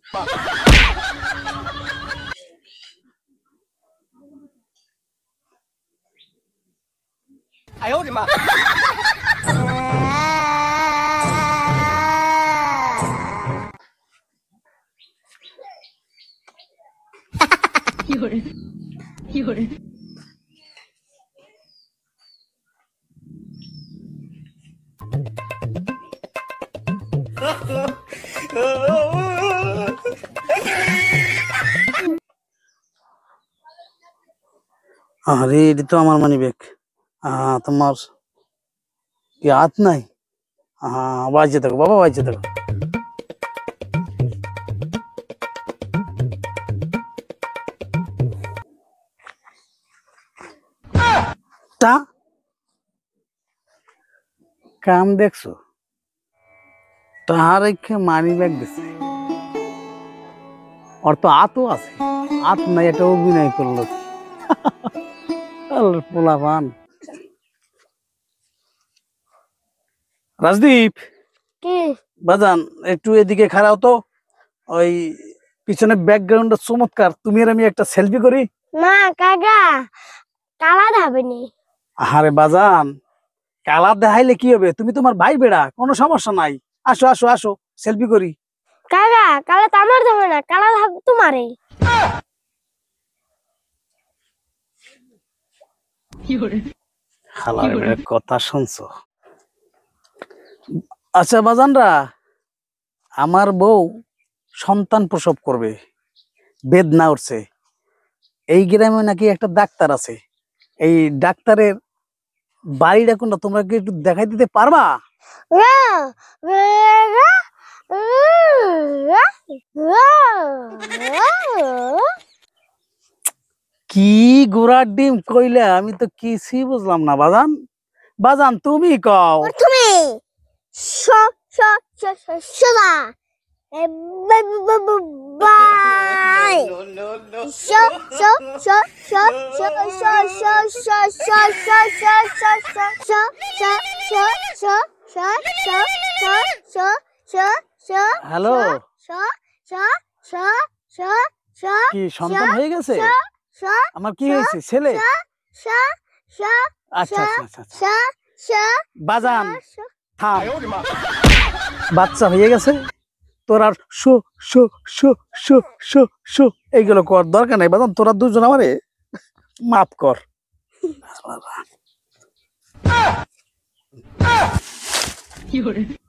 哎呦我的妈！有人，有人。আরে এটা তো আমার মানি ব্যাগ। তোমার কি হাত নাই? বাজে থাকো বাবা, বাজে থাকো। তা কাম দেখছো? তাহার মানি ব্যাগ দিছে, ওর তো হাতও আছে, হাত নাই একটা অভিনয় করলো। পোলাপান। রাজদীপ, কি বাজান একটু এদিকে খাড়াও তো। ওই পিছনে ব্যাকগ্রাউন্ডটা চমৎকার, তুমি আর আমি একটা সেলফি করি। না কাকা, কালা ধাবেনি। আরে বাজান, কালার দেখাইলে কি হবে? তুমি তোমার ভাই বেড়া, কোনো সমস্যা নাই। আসো আসো আসো, সেলফি করি। কাকা কালা তো আমার ধাবে না, কালা ধাব তোমারে। হালার কথা শুনছো? আচ্ছা বাজানরা, আমার বউ সন্তান প্রসব করবে, বেদনা উঠছে। এই গ্রামে নাকি একটা ডাক্তার আছে, এই ডাক্তারের বাড়িটা কোনটা তোমরা কি একটু দেখাই দিতে পারবা? কি গোড়ার ডিম কইলে, আমি তো কিছুই বুঝলাম না বাজান। বাজান তুমি কও। তুমি সোজা বাই হ্যালো, কি সন্তান হয়ে গেছে? আমার কি হয়েছে? ছেলে? আচ্ছা আচ্ছা আচ্ছা, বাজান থাম। বাচ্চা হয়ে গেছে, তোর আর শো শো শো শো শো শো এইগুলো কর দরকার নাই বাজান। তোরা দুজন আমারে মাফ কর।有人。